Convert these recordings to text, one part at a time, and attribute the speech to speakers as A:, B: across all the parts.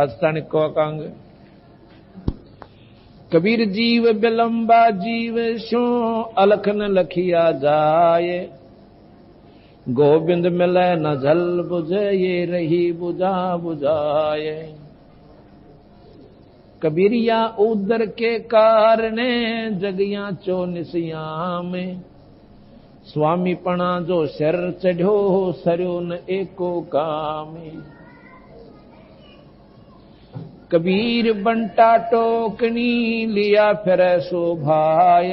A: अस्तन को कंग। कबीर जीव बिलंबा जीव स्यो अलख न लखिया जाए, गोविंद मिले न जल बुझे ये रही बुझा बुझाए। कबीरिया उदर के कारणे जगिया चो निसिया में, स्वामी पणा जो सिर चढ़ो सरयो न एको कामे। कबीर बंटा टोकनी लिया फिर सो भाय,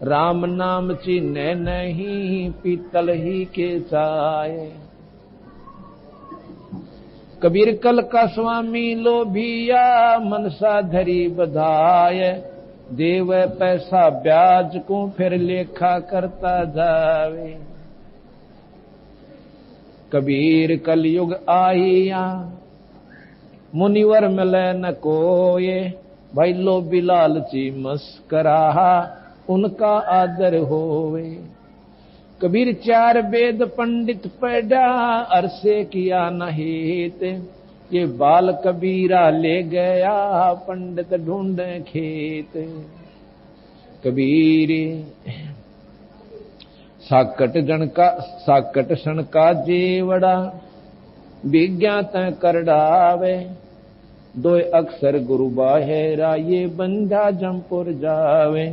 A: राम नाम चिन्ह नहीं पीतल ही के चाय। कबीर कल का स्वामी लोभिया मनसा धरी बधाय, देव पैसा ब्याज को फिर लेखा करता जावे। कबीर कलयुग आइया मुनिवर मिले न कोये, भाई लोभी लालची मस्करा उनका आदर होवे। कबीर चार वेद पंडित पढ़ा अरसे किया न हेत, ये बाल कबीरा ले गया पंडित ढूंढे खेत। कबीर साकट सन का जेवड़ा, विज्ञात कर डावे। दो अक्षर गुरु बाहेरा ये बंधा जमपुर जावे।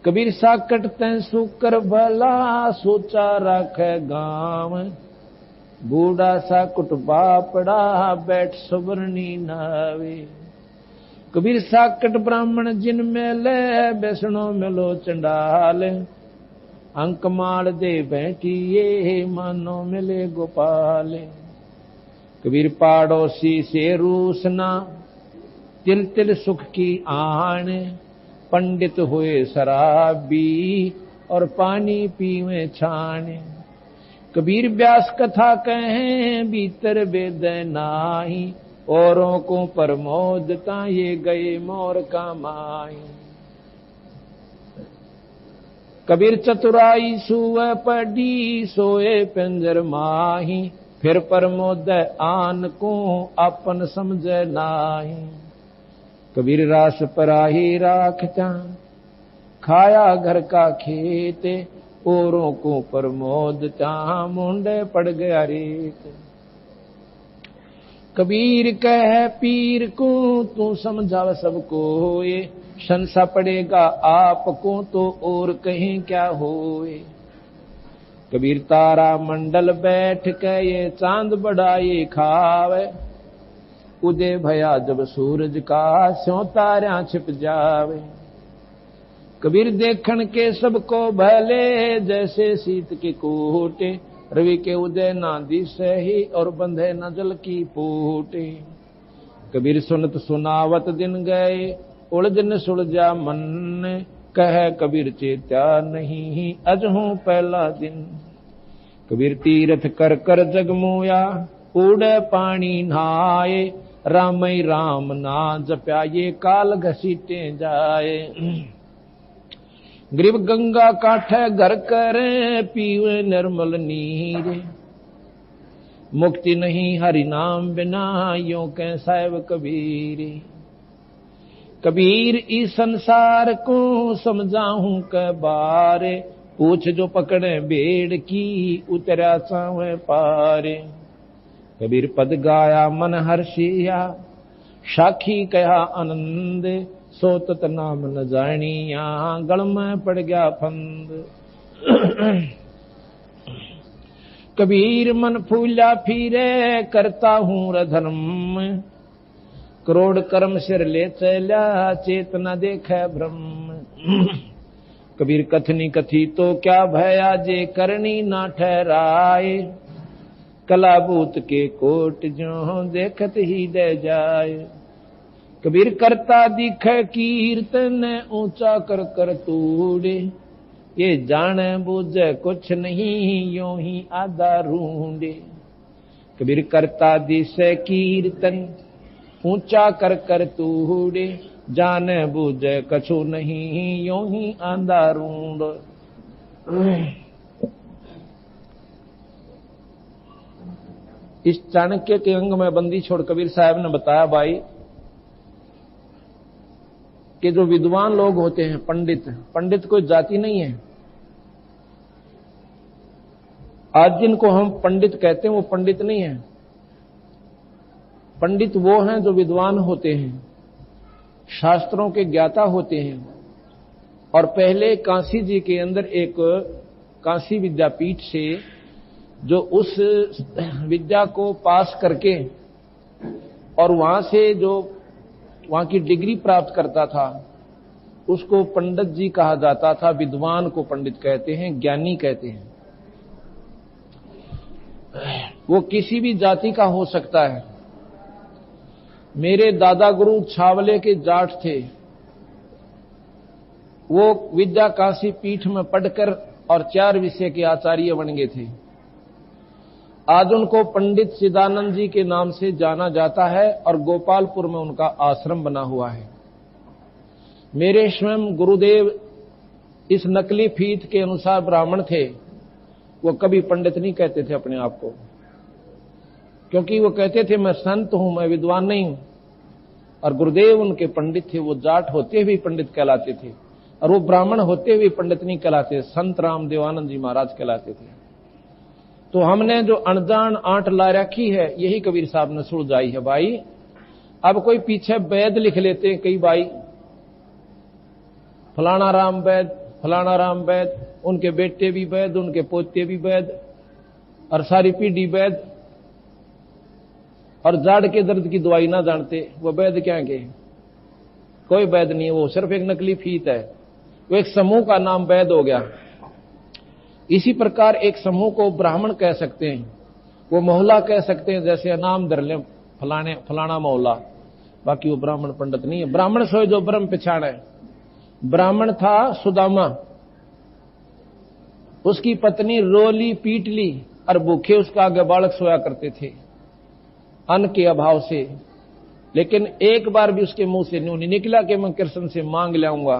A: कबीर साकट तैं सुकर भला सोचा रखे गांव, बूढ़ा सा कुट बापड़ा बैठ सुवर्णी नावे। कबीर साकट ब्राह्मण जिन मेले बैसणो मिलो चंडाल, अंक माल दे बैठिए मानो मिले गोपाल। कबीर पाड़ोसी से रूसना तिल तिल सुख की आन, पंडित हुए शराबी और पानी पीवे छान। कबीर व्यास कथा कहें भीतर वेद नाही, औरों को प्रमोदता ये गए मोर कमाई। कबीर चतुराई सुव पड़ी सोए पिंजर माही, फिर प्रमोद आन को अपन समझे नाही। कबीर रास पराही राखता खाया घर का खेत, औरों को प्रमोद ता मुंडे पड़ गया रेत। कबीर कह पीर को तू समझाव सबको, ये संसा पड़ेगा आपको तो और कहीं क्या होए। कबीर तारा मंडल बैठ के ये चांद बढ़ाई खावे, उदय भया जब सूरज का स्यों तारा छिप जावे। कबीर देखन के सबको भले जैसे शीत के कोटे, रवि के उदय ना दिसे ही और बंधे न जल की पोटे। कबीर सुनत सुनावत दिन गए उलझ न सुलझा मन, कह कबीर चेत्या नहीं अजहूं पहला दिन। कबीर तीर्थ कर कर जगमोया उड़े पानी नहाए, रामई राम ना जप्या ये काल घसीटे जाए। ग्रीव गंगा काठे घर करे पीवे निर्मल नीर, मुक्ति नहीं हरि नाम बिना यों कह साहिब कबीर। कबीर इस संसार को समझाऊं के बारे, पूछ जो पकड़े बेड़ की उतरा चावे पारे। कबीर पद गाया मन हर्षिया साखी कहा आनंद, सो तत नाम न जानिया गल में पड़ गया फंद। कबीर मन फूला फिरे करता हूं रधर्म, करोड़ कर्म सिर ले चला चेतना देखे ब्रह्म। कबीर कथनी कथी तो क्या भया जे करनी ना ठहराए, कलाबूत के कोट जो देखत ही दे जाए। कबीर करता दिखे कीर्तन ऊंचा कर कर तूड़े, ये जाने बूझे कुछ नहीं यों ही आधा रूंडे। कबीर करता दिसे कीर्तन ऊंचा कर कर तूड़े, जाने बूझे कछु नहीं यों ही आधा रूंड। इस चाणक्य के अंग में बंदी छोड़ कबीर साहब ने बताया भाई कि जो विद्वान लोग होते हैं, पंडित, पंडित कोई जाति नहीं है। आज जिनको हम पंडित कहते हैं वो पंडित नहीं है। पंडित वो हैं जो विद्वान होते हैं, शास्त्रों के ज्ञाता होते हैं। और पहले काशी जी के अंदर एक काशी विद्यापीठ से जो उस विद्या को पास करके और वहां से जो वहां की डिग्री प्राप्त करता था उसको पंडित जी कहा जाता था। विद्वान को पंडित कहते हैं, ज्ञानी कहते हैं। वो किसी भी जाति का हो सकता है। मेरे दादा गुरु छावले के जाट थे। वो विद्या काशी पीठ में पढ़कर और 4 विषय के आचार्य बन गए थे। आज उनको पंडित चिदानंद जी के नाम से जाना जाता है और गोपालपुर में उनका आश्रम बना हुआ है। मेरे स्वयं गुरुदेव इस नकली फीत के अनुसार ब्राह्मण थे। वो कभी पंडित नहीं कहते थे अपने आप को, क्योंकि वो कहते थे मैं संत हूं, मैं विद्वान नहीं हूं। और गुरुदेव उनके पंडित थे। वो जाट होते हुए पंडित कहलाते थे और वो ब्राह्मण होते हुए पंडित नहीं कहलाते, संत राम देवानंद जी महाराज कहलाते थे। तो हमने जो अनजान आंट ला रखी है यही कबीर साहब ने सुलझाई है भाई। अब कोई पीछे वैद लिख लेते हैं कई भाई, फलाना राम वैद, फलाना राम वैद, उनके बेटे भी वैद, उनके पोते भी वैद और सारी पीढ़ी वैद। और जाड़ के दर्द की दवाई ना जानते, वो वैद क्या के? कोई वैद नहीं है, वो सिर्फ एक नकली फीत है। वो एक समूह का नाम वैद हो गया। इसी प्रकार एक समूह को ब्राह्मण कह सकते हैं, वो मोहल्ला कह सकते हैं, जैसे नाम धर लें फलाना मोहल्ला, बाकी वो ब्राह्मण पंडित नहीं है। ब्राह्मण सोए जो ब्रह्म पिछाड़ है। ब्राह्मण था सुदामा, उसकी पत्नी रोली पीट ली और भूखे उसका आगे बालक सोया करते थे अन्न के अभाव से। लेकिन एक बार भी उसके मुंह से नहीं निकला कि मैं कृष्ण से मांग लाऊंगा।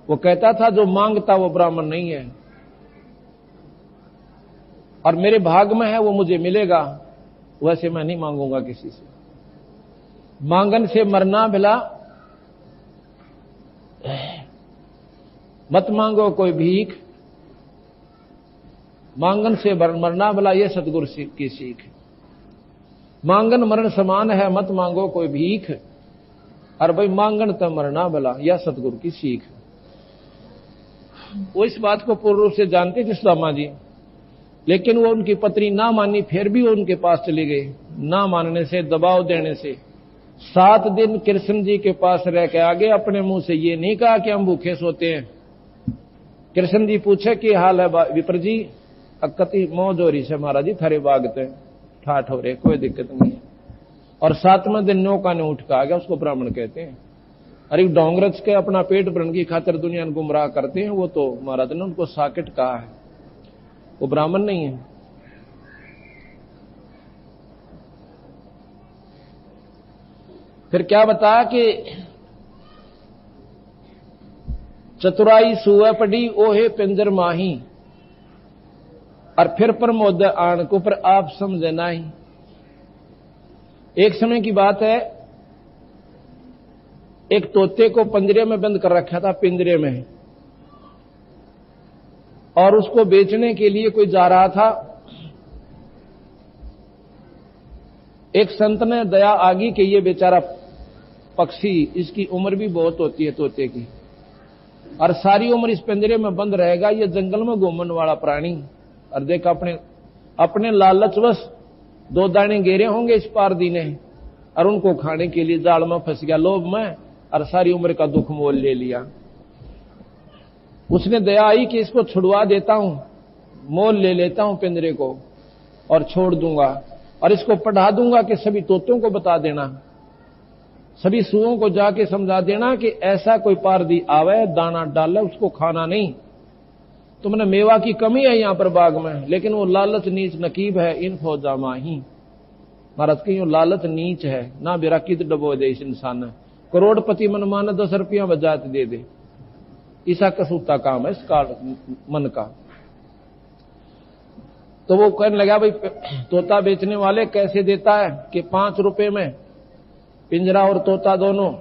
A: वो कहता था जो मांगता वो ब्राह्मण नहीं है और मेरे भाग में है वो मुझे मिलेगा, वैसे मैं नहीं मांगूंगा किसी से। मांगन से मरना भला, मत मांगो कोई भीख। मांगन से मरना भला, ये सतगुरु की सीख। मांगन मरण समान है, मत मांगो कोई भीख। और भाई मांगन तो मरना भला, यह सतगुरु की सीख। वो इस बात को पूर्ण रूप से जानते थे सुदामा जी, लेकिन वो उनकी पत्नी ना मानी, फिर भी वो उनके पास चले गए। ना मानने से, दबाव देने से 7 दिन कृष्ण जी के पास रह के आगे अपने मुंह से ये नहीं कहा कि हम भूखे सोते हैं। कृष्ण जी पूछे कि हाल है विप्र जी? अकति मौज हो रही से महाराज जी, थारे बागते ठाठ हो रहे, कोई दिक्कत नहीं है। और 7वें दिन नौका ने उठ के आ गया, उसको ब्राह्मण कहते हैं। अरे डोंगरच के अपना पेट भरने की खातिर दुनिया को गुमराह करते हैं, वो तो महाराज ने उनको साकेट कहा है, वो ब्राह्मण नहीं है। फिर क्या बताया कि चतुराई सुअ पड़ी ओहे पिंजर माही, और फिर प्रमोद आन को पर आप समझे नहीं। एक समय की बात है, एक तोते को पिंजरे में बंद कर रखा था, पिंजरे में, और उसको बेचने के लिए कोई जा रहा था। एक संत ने दया आ गई कि ये बेचारा पक्षी, इसकी उम्र भी बहुत होती है तोते की, और सारी उम्र इस पिंजरे में बंद रहेगा, ये जंगल में घूमने वाला प्राणी। और देख अपने लालचवश 2 दाने घेरे होंगे इस पारदी ने, और उनको खाने के लिए जाल में फंस गया लोभ में, और सारी उम्र का दुख मोल ले लिया। उसने दया आई कि इसको छुड़वा देता हूं, मोल ले लेता हूं पिंजरे को और छोड़ दूंगा, और इसको पढ़ा दूंगा कि सभी तोतों को बता देना, सभी सुओं को जाके समझा देना कि ऐसा कोई पारदी आवे, दाना डाले, उसको खाना नहीं। तुमने मेवा की कमी है यहां पर बाग में, लेकिन वो लालच नीच नकीब है इन फौजा माही। महाराज की लालच नीच है ना, बेरा कित डबो दे इस इंसान ने। करोड़पति मन माने 10 रुपया बजात दे दे, ऐसा कसूता काम है इस काल मन का। तो वो कहने लगा, भाई तोता बेचने वाले कैसे देता है? कि 5 रुपए में पिंजरा और तोता दोनों,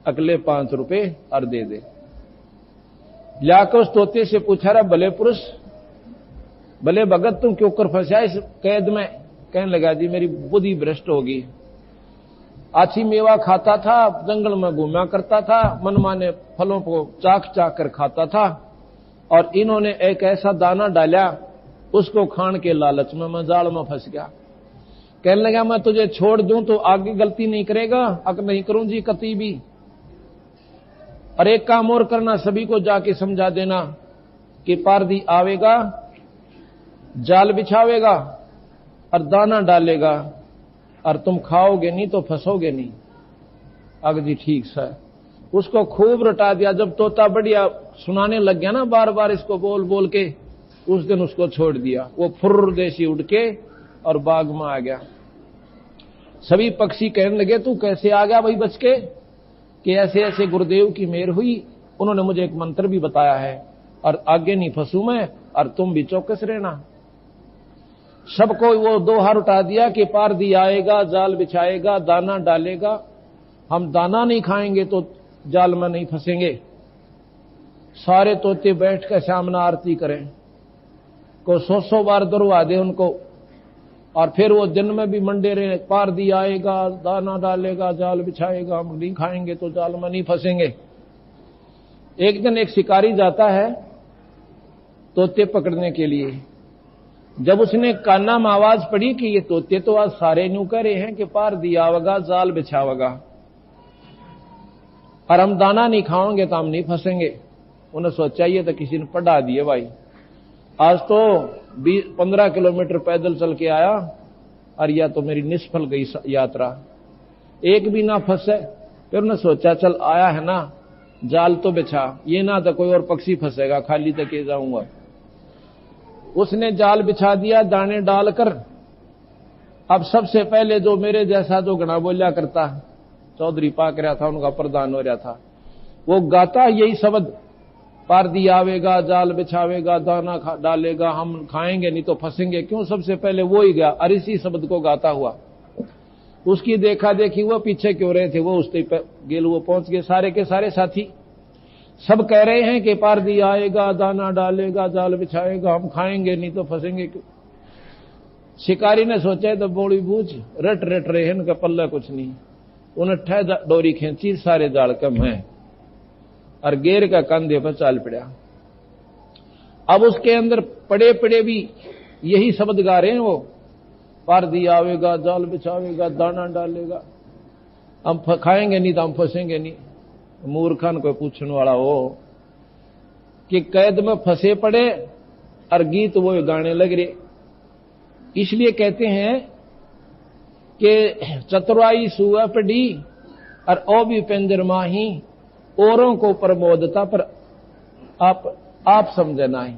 A: अगले 5 रुपए और दे दे। जाकर उस तोते से पूछा, रहा भले पुरुष, भले भगत, तुम क्यों कर फंसा इस कैद में? कहने लगा, जी मेरी बुद्धि भ्रष्ट होगी। अच्छी मेवा खाता था, जंगल में घूमा करता था, मनमाने फलों को चाक चाक कर खाता था, और इन्होंने एक ऐसा दाना डाला, उसको खान के लालच में मैं जाल में फंस गया। कहने लगा, मैं तुझे छोड़ दूं तो आगे गलती नहीं करेगा? अगर नहीं करूं जी कती भी। और एक काम और करना, सभी को जाके समझा देना कि पारदी आवेगा, जाल बिछावेगा और दाना डालेगा, और तुम खाओगे नहीं तो फंसोगे नहीं। अगर जी ठीक सा। उसको खूब रटा दिया। जब तोता बढ़िया सुनाने लग गया ना, बार बार इसको बोल बोल के, उस दिन उसको छोड़ दिया। वो फुर्र देसी उड़ के और बाग में आ गया। सभी पक्षी कहने लगे, तू कैसे आ गया भाई बच के? कि ऐसे ऐसे गुरुदेव की मेहर हुई, उन्होंने मुझे एक मंत्र भी बताया है, और आगे नहीं फंसू मैं, और तुम भी चौकस रहना। सबको वो 2 हाथ उठा दिया कि पारदी आएगा, जाल बिछाएगा, दाना डालेगा। हम दाना नहीं खाएंगे तो जाल में नहीं फंसेंगे। सारे तोते बैठ कर सामने आरती करें, को 100 बार दुरवा दे उनको, और फिर वो दिन में भी मंडे रहे, पारदी आएगा, दाना डालेगा, जाल बिछाएगा, हम नहीं खाएंगे तो जाल में नहीं फंसेंगे। एक दिन एक शिकारी जाता है तोते पकड़ने के लिए। जब उसने काना में आवाज पड़ी कि ये तोते तो आज सारे न्यू कह रहे हैं कि पारदी आवेगा, जाल बिछावेगा, और हम दाना नहीं खाओगे तो हम नहीं फंसेंगे। उन्हें सोचा ये तो किसी ने पढ़ा दिए भाई। आज तो 15 किलोमीटर पैदल चल के आया, और या तो मेरी निष्फल गई यात्रा, एक भी ना फंसे। फिर उन्हें सोचा चल आया है ना, जाल तो बिछा, ये ना तो कोई और पक्षी फंसेगा, खाली तक के जाऊंगा। उसने जाल बिछा दिया दाने डालकर। अब सबसे पहले जो मेरे जैसा जो घना बोलिया करता, चौधरी पाक रहा था, उनका प्रधान हो रहा था, वो गाता यही शब्द, पारदी आवेगा, जाल बिछावेगा, दाना डालेगा, हम खाएंगे नहीं तो फंसेंगे। क्यों? सबसे पहले वो ही गया, और इसी शब्द को गाता हुआ। उसकी देखा देखी वो पीछे क्यों रहे थे, वो उसके गेल वो पहुंच गए। सारे के सारे साथी सब कह रहे हैं कि पारदी आएगा, दाना डालेगा, जाल बिछाएगा, हम खाएंगे नहीं तो फंसेंगे क्यों। शिकारी ने सोचा तो बोली बूझ रट रट रहे हैं, इनका पल्ला कुछ नहीं। उन्हें ठह डोरी खींची, सारे जाल कम है, और गेर का कंधे पर चाल पड़ा। अब उसके अंदर पड़े पड़े भी यही शब्द गा रहे हैं वो, पारदी आवेगा, जाल बिछावेगा, दाना डालेगा, हम खाएंगे नहीं तो हम फंसेंगे नहीं। मूर्खन को पूछने वाला हो कि कैद में फंसे पड़े और गीत वो गाने लग रहे। इसलिए कहते हैं कि चतुराई सुआ पड़ी और ओ भी पिंजर माही, औरों को प्रमोदता पर आप समझना ही।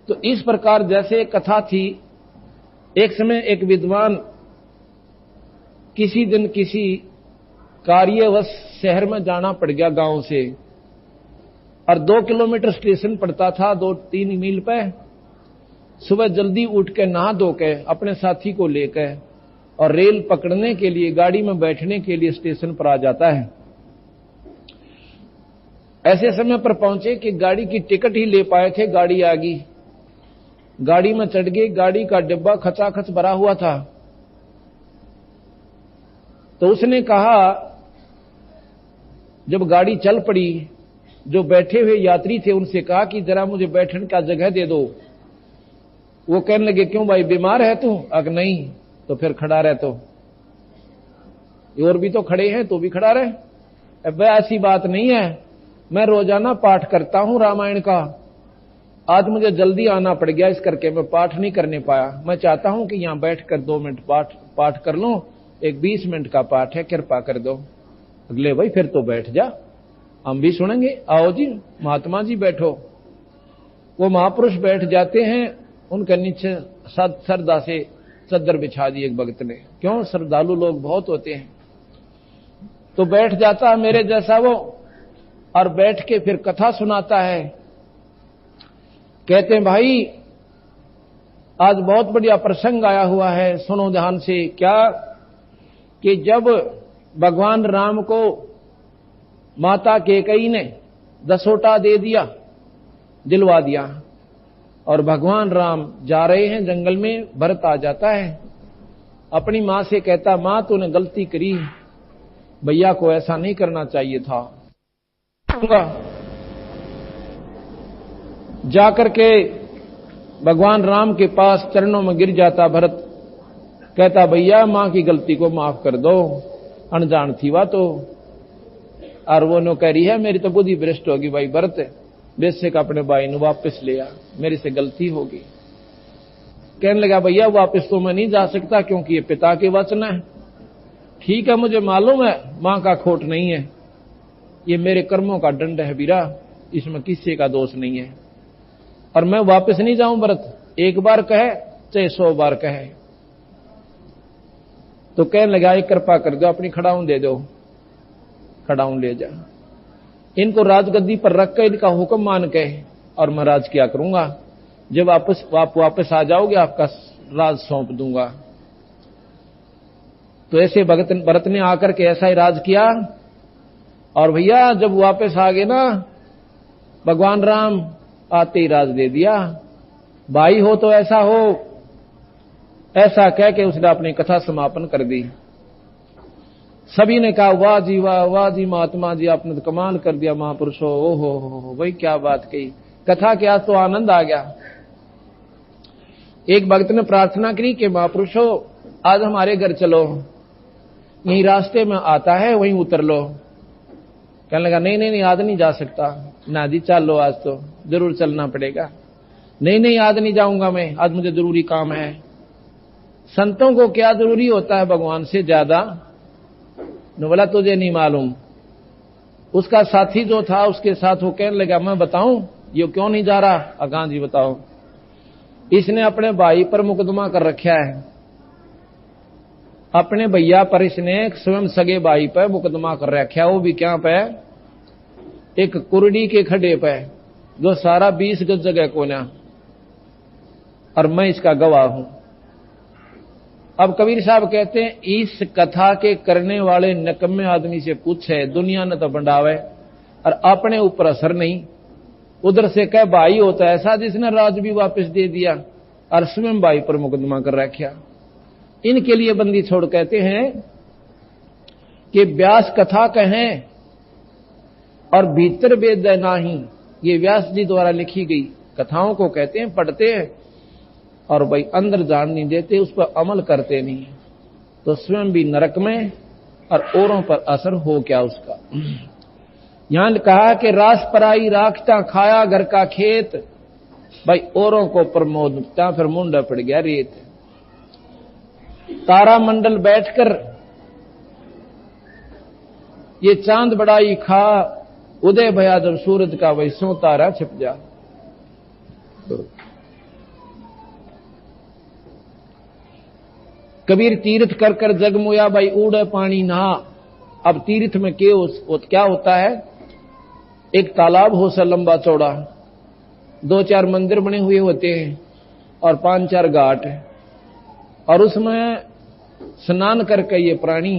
A: तो इस प्रकार जैसे एक कथा थी, एक समय एक विद्वान किसी दिन किसी कार्यवश शहर में जाना पड़ गया गांव से, और 2 किलोमीटर स्टेशन पड़ता था, 2-3 मील पे। सुबह जल्दी उठ के नहा धो के अपने साथी को लेकर और रेल पकड़ने के लिए, गाड़ी में बैठने के लिए स्टेशन पर आ जाता है। ऐसे समय पर पहुंचे कि गाड़ी की टिकट ही ले पाए थे, गाड़ी आ गई, गाड़ी में चढ़ गए। गाड़ी का डिब्बा खचाखच भरा हुआ था। तो उसने कहा, जब गाड़ी चल पड़ी, जो बैठे हुए यात्री थे उनसे कहा कि जरा मुझे बैठने का जगह दे दो। वो कहने लगे, क्यों भाई बीमार है तू? अगर नहीं तो फिर खड़ा रह, तो और भी तो खड़े हैं, तो भी खड़ा रहे। अब ऐसी बात नहीं है, मैं रोजाना पाठ करता हूं रामायण का, आज मुझे जल्दी आना पड़ गया, इस करके मैं पाठ नहीं करने पाया। मैं चाहता हूं कि यहां बैठकर 2 मिनट पाठ कर लूं, एक 20 मिनट का पाठ है, कृपा कर दो। अगले भाई फिर तो बैठ जा, हम भी सुनेंगे। आओ जी महात्मा जी बैठो। वो महापुरुष बैठ जाते हैं, उनके नीचे श्रद्धा से चद्दर बिछा दी एक भक्त ने। क्यों? श्रद्धालु लोग बहुत होते हैं। तो बैठ जाता है मेरे जैसा वो, और बैठ के फिर कथा सुनाता है। कहते हैं, भाई आज बहुत बढ़िया प्रसंग आया हुआ है, सुनो ध्यान से। क्या कि जब भगवान राम को माता कैकेयी ने दसोटा दे दिया, दिलवा दिया, और भगवान राम जा रहे हैं जंगल में, भरत आ जाता है, अपनी मां से कहता, मां तूने गलती करी, भैया को ऐसा नहीं करना चाहिए था। जाकर के भगवान राम के पास चरणों में गिर जाता भरत, कहता भैया मां की गलती को माफ कर दो, अनजान थी वह तो। और वो नो कह रही है मेरी तो बुद्धि भ्रष्ट होगी भाई भरत, बेशक अपने भाई ने वापस लिया, मेरे से गलती होगी। कहने लगा भैया वापस तो मैं नहीं जा सकता क्योंकि ये पिता के वचन है। ठीक है मुझे मालूम है मां का खोट नहीं है, ये मेरे कर्मों का दंड है वीरा, इसमें किसी का दोष नहीं है, और मैं वापस नहीं जाऊं भरत, एक बार कहे चाहे 100 बार कहे। तो कहने लगा एक कृपा कर दो, अपनी खड़ाऊं दे दो, खड़ाऊं ले जा, इनको राजगद्दी पर रख कर इनका हुक्म मान के और मैं राज किया करूंगा, जब आप वापस आ जाओगे आपका राज सौंप दूंगा। तो ऐसे भरत ने आकर के ऐसा ही राज किया। और भैया जब वापस आ गए ना भगवान राम, आते ही राज दे दिया। भाई हो तो ऐसा हो, ऐसा कह के उसने अपनी कथा समापन कर दी। सभी ने कहा वाह जी वाह, वाह जी महात्मा जी, आपने तो कमाल कर दिया महापुरुषो, ओहो भाई क्या बात कही, कथा के आज तो आनंद आ गया। एक भक्त ने प्रार्थना करी कि महापुरुषो आज हमारे घर चलो, यही रास्ते में आता है वहीं उतर लो। कहने लगा नहीं आज नहीं जा सकता। ना जी चलो, आज तो जरूर चलना पड़ेगा। नहीं आज नहीं जाऊंगा मैं, आज मुझे जरूरी काम है। संतों को क्या जरूरी होता है भगवान से ज्यादा? न बोला तुझे नहीं मालूम। उसका साथी जो था उसके साथ वो कहने लगा मैं बताऊं ये क्यों नहीं जा रहा? अगां जी बताओ। इसने अपने भाई पर मुकदमा कर रखा है, अपने भैया पर इसने स्वयं सगे भाई पर मुकदमा कर रखा है। वो भी क्या पे? एक कुरडी के खड्डे पे, जो सारा 20 गज जगह कोना, और मैं इसका गवाह हूं। अब कबीर साहब कहते हैं इस कथा के करने वाले नकम्मे आदमी से पूछे, दुनिया ने तो बंडावे और अपने ऊपर असर नहीं। उधर से कह भाई होता है ऐसा जिसने राज भी वापस दे दिया और स्वयं भाई पर मुकदमा कर रखा। इनके लिए बंदी छोड़ कहते हैं कि व्यास कथा कहें और भीतर वेद नाही, ये व्यास जी द्वारा लिखी गई कथाओं को कहते हैं, पढ़ते हैं और भाई अंदर जान नहीं देते, उस पर अमल करते नहीं, तो स्वयं भी नरक में और औरों पर असर हो क्या उसका। यहां कहा कि रास पराई राखता खाया घर का खेत, भाई औरों को प्रमोद त्या फिर मुंडा पड़ गया रेत। तारा मंडल बैठकर ये चांद बड़ाई खा, उदय भया जब सूरज का वही सो तारा छिप जा। कबीर तीर्थ कर कर जगमुया, भाई उड़े पानी नहा। अब तीर्थ में क्या होता है? एक तालाब हो सा लंबा चौड़ा, 2-4 मंदिर बने हुए होते हैं और 5-4 घाट, और उसमें स्नान करके ये प्राणी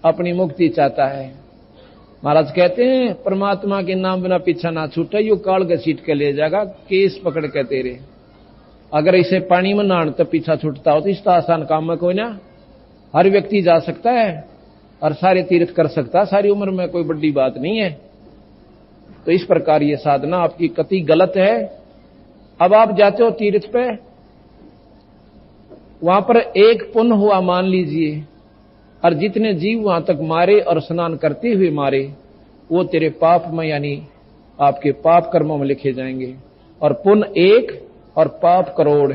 A: अपनी मुक्ति चाहता है। महाराज कहते हैं परमात्मा के नाम बिना पीछा ना छूटे, यू काल घसीट के ले जाएगा केस पकड़ के तेरे। अगर इसे पानी में नहान तो पीछा छूटता हो तो इस आसान काम में कोई ना, हर व्यक्ति जा सकता है और सारे तीर्थ कर सकता है, सारी उम्र में कोई बड़ी बात नहीं है। तो इस प्रकार ये साधना आपकी कति गलत है। अब आप जाते हो तीर्थ पे, वहां पर एक पुण्य हुआ मान लीजिए, और जितने जीव वहां तक मारे और स्नान करते हुए मारे, वो तेरे पाप में यानी आपके पाप कर्मों में लिखे जाएंगे, और पुण्य 1 और पाप करोड़,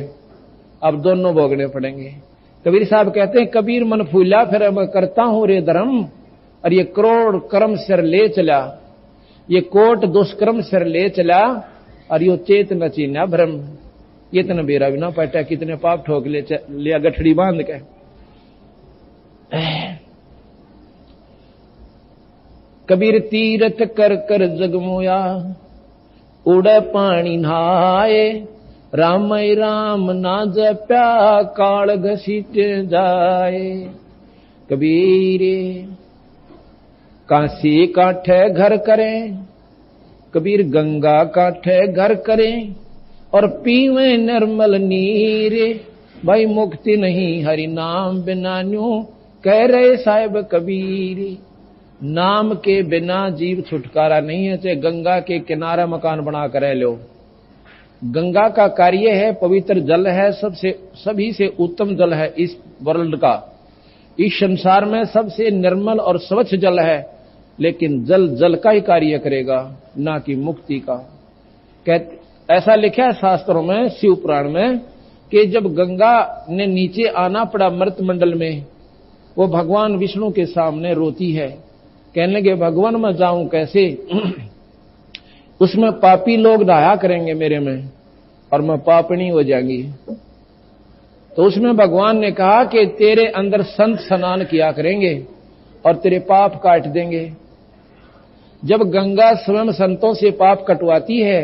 A: अब दोनों भोगने पड़ेंगे। कबीर साहब कहते हैं कबीर मन फूला फिर मैं करता हूं रे धर्म, और ये करोड़ कर्म सिर ले चला, ये कोट दुष्कर्म सिर ले चला, और यो चेत न चीना भ्रम। ये इतना बेरा भी ना पटा, कितने पाप ठोक लिया गठड़ी बांध के। कबीर तीरथ कर कर जगमोया, उड़े पानी नहाए, राम राम ना जप्या काल घसीट जाए। कबीर काशी काठे घर करें, कबीर गंगा काठे घर करें और पीवे निर्मल नीर। भाई मुक्ति नहीं हरि नाम बिना न्यू कह रहे साहिब कबीर। नाम के बिना जीव छुटकारा नहीं है, चाहे गंगा के किनारे मकान बना कर रह लो। गंगा का कार्य है, पवित्र जल है, सभी से उत्तम जल है इस वर्ल्ड का, इस संसार में सबसे निर्मल और स्वच्छ जल है। लेकिन जल जल का ही कार्य करेगा, ना कि मुक्ति का। ऐसा लिखा है शास्त्रों में, शिव पुराण में, कि जब गंगा ने नीचे आना पड़ा मृत मंडल में, वो भगवान विष्णु के सामने रोती है, कहने लगे भगवान मैं जाऊं कैसे, उसमें पापी लोग नहाया करेंगे मेरे में और मैं पापनी हो जाएंगी। तो उसमें भगवान ने कहा कि तेरे अंदर संत स्नान किया करेंगे और तेरे पाप काट देंगे। जब गंगा स्वयं संतों से पाप कटवाती है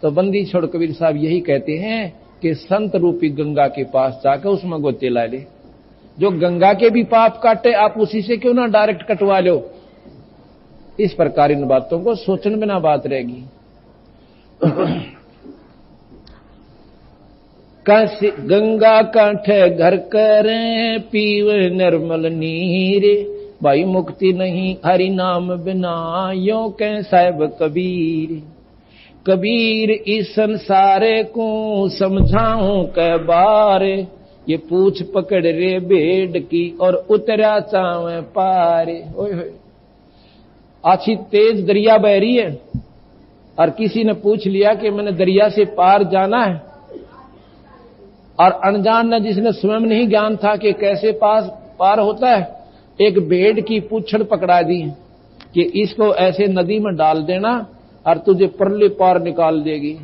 A: तो बंदी छोड़ कबीर साहब यही कहते हैं कि संत रूपी गंगा के पास जाकर उसमें गोते ला ले। जो गंगा के भी पाप काटे, आप उसी से क्यों ना डायरेक्ट कटवा लो। इस प्रकार इन बातों को सोचने बिना बात रहेगी। कैसे गंगा काठे घर करें पीवे निर्मल नीर। भाई मुक्ति नहीं हरि नाम बिना यो कह साहिब कबीर। कबीर इस संसारे को समझाऊं कै बारे। ये पूछ पकड़ रे भेड़ की और उतरा चावे पारे। ओए होए, अच्छी तेज दरिया बह रही है और किसी ने पूछ लिया कि मैंने दरिया से पार जाना है, और अनजान ने, जिसने स्वयं नहीं ज्ञान था कि कैसे पार होता है, एक भेड़ की पूंछड़ पकड़ा दी कि इसको ऐसे नदी में डाल देना और तुझे परले पार निकाल देगी।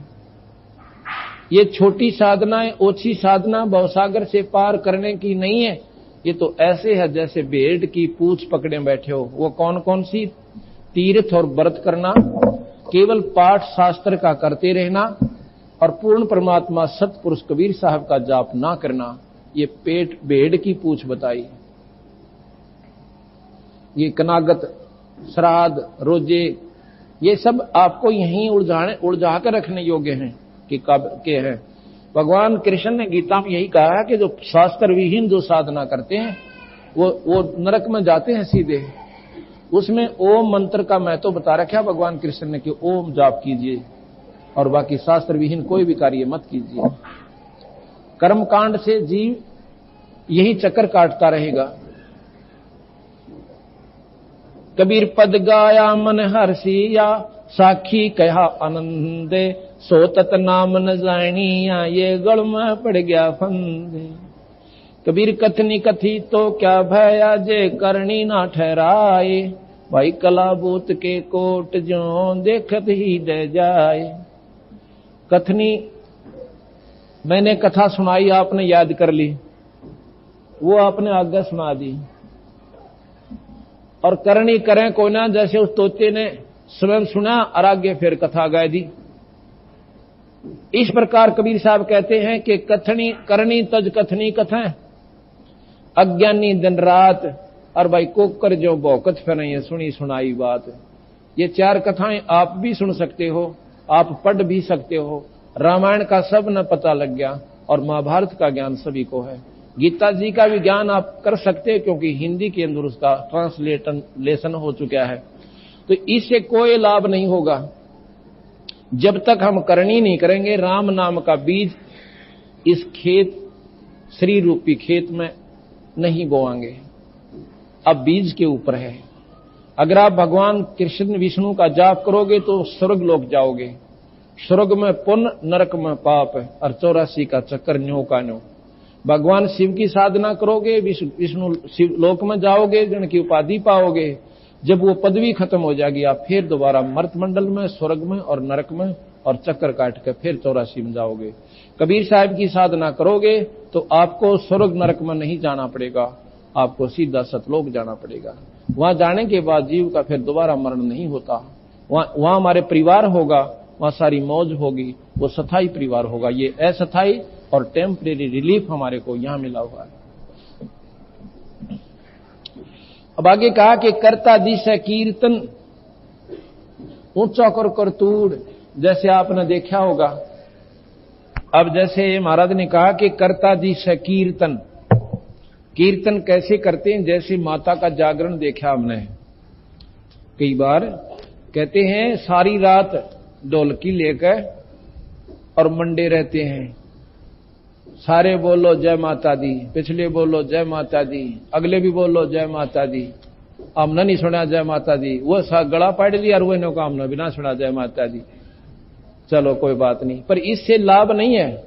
A: ये छोटी साधना, ओछी साधना भवसागर से पार करने की नहीं है। ये तो ऐसे है जैसे भेड़ की पूंछ पकड़े बैठे हो। वो कौन कौन सी? तीर्थ और व्रत करना, केवल पाठ शास्त्र का करते रहना और पूर्ण परमात्मा सतपुरुष कबीर साहब का जाप ना करना। ये पेट भेड़ की पूंछ बताई। ये कनागत, श्राद्ध, रोजे, ये सब आपको यहीं उलझा कर रखने योग्य हैं कि कब के हैं। भगवान कृष्ण ने गीता में यही कहा है कि जो शास्त्र विहीन जो साधना करते हैं वो नरक में जाते हैं सीधे। उसमें ओम मंत्र का महत्व बता रखा है भगवान कृष्ण ने कि ओम जाप कीजिए और बाकी शास्त्र विहीन कोई भी कार्य मत कीजिए। कर्मकांड से जीव यही चक्कर काटता रहेगा। कबीर पद गाया मन हर्षिया, साखी कहा आनंदे। सो तत नाम न जानिया, ये गढ़ में पड़ गया फंदे। कबीर कथनी कथी तो क्या भया, जे करनी ना ठहराए। भाई कलाबूत के कोट जो देखत ही डर जाए। कथनी, मैंने कथा सुनाई, आपने याद कर ली, वो आपने आगे सुना दी। और करनी करें कोई ना, जैसे उस तोते ने स्वयं सुना और आगे फिर कथा गा दी। इस प्रकार कबीर साहब कहते हैं कि कथनी करनी तज कथनी कथें, अज्ञानी दिन रात, और भाई कोकर जो भौकत फिरें ये सुनी सुनाई बात। ये चार कथाएं आप भी सुन सकते हो, आप पढ़ भी सकते हो। रामायण का सब न पता लग गया और महाभारत का ज्ञान सभी को है। गीता जी का भी ज्ञान आप कर सकते हैं क्योंकि हिंदी के अंदर उसका ट्रांसलेशन हो चुका है। तो इससे कोई लाभ नहीं होगा जब तक हम करनी नहीं करेंगे, राम नाम का बीज इस खेत, श्री रूपी खेत में नहीं बोएंगे। अब बीज के ऊपर है। अगर आप भगवान कृष्ण विष्णु का जाप करोगे तो स्वर्ग लोक जाओगे। स्वर्ग में पुण्य, नरक में पाप, और 84 का चक्कर न्यो का न्यो। भगवान शिव की साधना करोगे, विष्णु शिव लोक में जाओगे, जन की उपाधि पाओगे। जब वो पदवी खत्म हो जाएगी, आप फिर दोबारा मर्त मंडल में, स्वर्ग में और नरक में और चक्कर काट कर फिर 84 में जाओगे। कबीर साहब की साधना करोगे तो आपको स्वर्ग नरक में नहीं जाना पड़ेगा, आपको सीधा सतलोक जाना पड़ेगा। वहां जाने के बाद जीव का फिर दोबारा मरण नहीं होता। वहां हमारे परिवार होगा, वहां सारी मौज होगी, वो स्थायी परिवार होगा। ये अस्थायी और टेम्परेरी रिलीफ हमारे को यहां मिला हुआ है। अब आगे कहा कि कर्ता दिशा कीर्तन ऊंचा कर तूड़, जैसे आपने देखा होगा। अब जैसे महाराज ने कहा कि कर्ता दिशा कीर्तन, कीर्तन कैसे करते हैं, जैसे माता का जागरण देखा हमने कई बार। कहते हैं सारी रात ढोलकी लेकर और मंडे रहते हैं, सारे बोलो जय माता दी, पिछले बोलो जय माता दी, अगले भी बोलो जय माता दी। हमने नहीं सुना जय माता दी, वो गला पाड़ लिया और वो का हमने बिना सुना जय माता दी। चलो कोई बात नहीं, पर इससे लाभ नहीं है।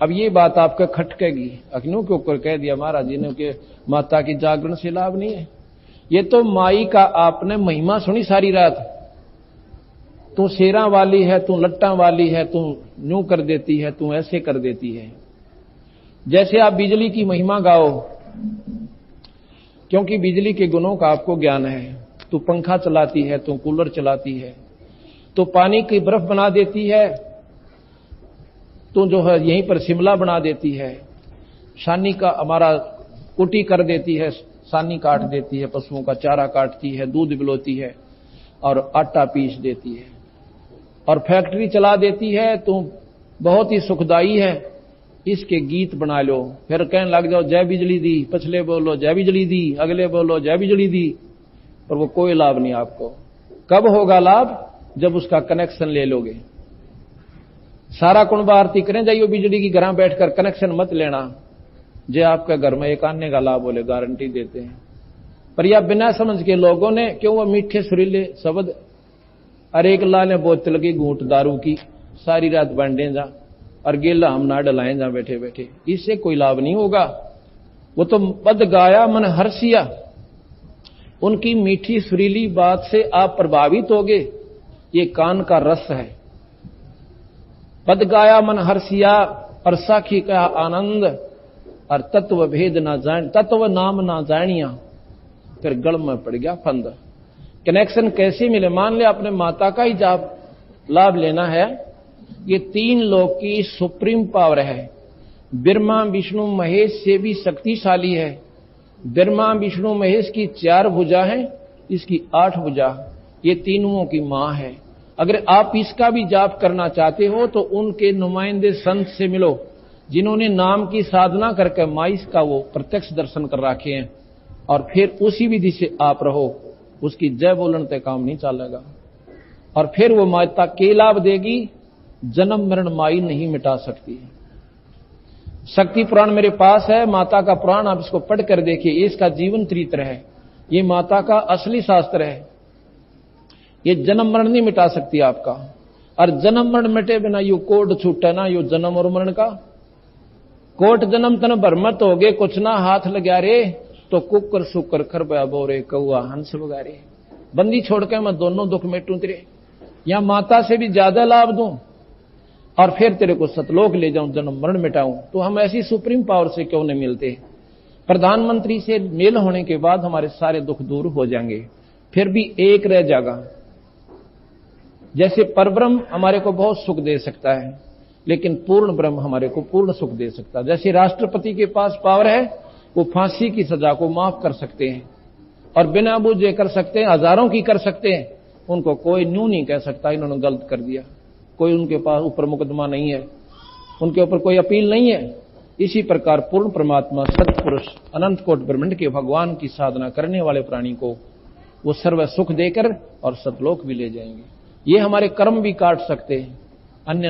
A: अब ये बात आपको खटकेगी, अग्नियों के ऊपर कह दिया महाराज जी ने कि माता की जागरण से लाभ नहीं है। ये तो माई का आपने महिमा सुनी सारी रात, तू शेरा वाली है, तू लट्टा वाली है, तू यूं कर देती है, तू ऐसे कर देती है। जैसे आप बिजली की महिमा गाओ, क्योंकि बिजली के गुणों का आपको ज्ञान है। तू पंखा चलाती है, तू कूलर चलाती है, तो पानी की बर्फ बना देती है, तो जो है यहीं पर शिमला बना देती है, सानी का हमारा कुटी कर देती है, सानी काट देती है, पशुओं का चारा काटती है, दूध बिलोती है और आटा पीस देती है, और फैक्ट्री चला देती है। तो बहुत ही सुखदाई है, इसके गीत बना लो, फिर कहने लग जाओ जय बिजली दी, पिछले बोलो जय बिजली दी, अगले बोलो जय बिजली दी, पर वो कोई लाभ नहीं आपको। कब होगा लाभ? जब उसका कनेक्शन ले लोगे। सारा कुंभ आरती करें जाइयो बिजली की, घर बैठकर कनेक्शन मत लेना, जो आपके घर में एक आने का लाभ बोले गारंटी देते हैं। पर यह बिना समझ के लोगों ने, क्यों वो मीठे सुरीले शब्द, अरे एक लाल ने बोतल की घूंट दारू की, सारी रात बांटे जा और गेला हम ना डलाएं जा बैठे बैठे, इससे कोई लाभ नहीं होगा। वो तो पद गाया मन हर्षिया, उनकी मीठी सुरीली बात से आप प्रभावित होगे, ये कान का रस है। पद गाया मन हर्षिया और साखी का आनंद, और तत्व भेद ना जान, तत्व नाम ना जानिया, फिर गल में पड़ गया फंद। कनेक्शन कैसे मिले? मान ले अपने माता का ही जाप लाभ लेना है, ये तीन लोक की सुप्रीम पावर है, ब्रह्मा विष्णु महेश से भी शक्तिशाली है। ब्रह्मा विष्णु महेश की 4 भुजा है, इसकी 8 भुजा, ये तीनों की मां है। अगर आप इसका भी जाप करना चाहते हो तो उनके नुमाइंदे संत से मिलो, जिन्होंने नाम की साधना करके माई का वो प्रत्यक्ष दर्शन कर रखे हैं, और फिर उसी विधि से आप रहो। उसकी जय बोलने तक काम नहीं चलेगा, और फिर वो माता के लाभ देगी। जन्म मरण माई नहीं मिटा सकती। शक्ति पुराण मेरे पास है, माता का पुराण, आप इसको पढ़ कर देखिए, इसका जीवन चरित्र है, ये माता का असली शास्त्र है। ये जन्म मरण नहीं मिटा सकती आपका, और जन्म मरण मिटे बिना यू कोट छूटे ना, यू जन्म और मरण का कोट जन्म तन भरमत हो गए, कुछ ना हाथ लगा रे, तो कुकर सुकर खरबा बोरे कौआ हंस बगारे। बंदी छोड़ के मैं दोनों दुख मेटूं तेरे, या माता से भी ज्यादा लाभ दूं, और फिर तेरे को सतलोक ले जाऊं, जन्म मरण मिटाऊं। तो हम ऐसी सुप्रीम पावर से क्यों नहीं मिलते? प्रधानमंत्री से मेल होने के बाद हमारे सारे दुख दूर हो जाएंगे, फिर भी एक रह जाएगा। जैसे परब्रह्म हमारे को बहुत सुख दे सकता है, लेकिन पूर्ण ब्रह्म हमारे को पूर्ण सुख दे सकता है। जैसे राष्ट्रपति के पास पावर है, वो फांसी की सजा को माफ कर सकते हैं, और बिना बूझे कर सकते हैं, हजारों की कर सकते हैं, उनको कोई न्यू नहीं कह सकता इन्होंने गलत कर दिया। कोई उनके पास ऊपर मुकदमा नहीं है, उनके ऊपर कोई अपील नहीं है। इसी प्रकार पूर्ण परमात्मा सत्पुरुष अनंत कोट ब्रह्मांड के भगवान की साधना करने वाले प्राणी को वो सर्व सुख देकर और सतलोक भी ले जाएंगे। ये हमारे कर्म भी काट सकते हैं, अन्य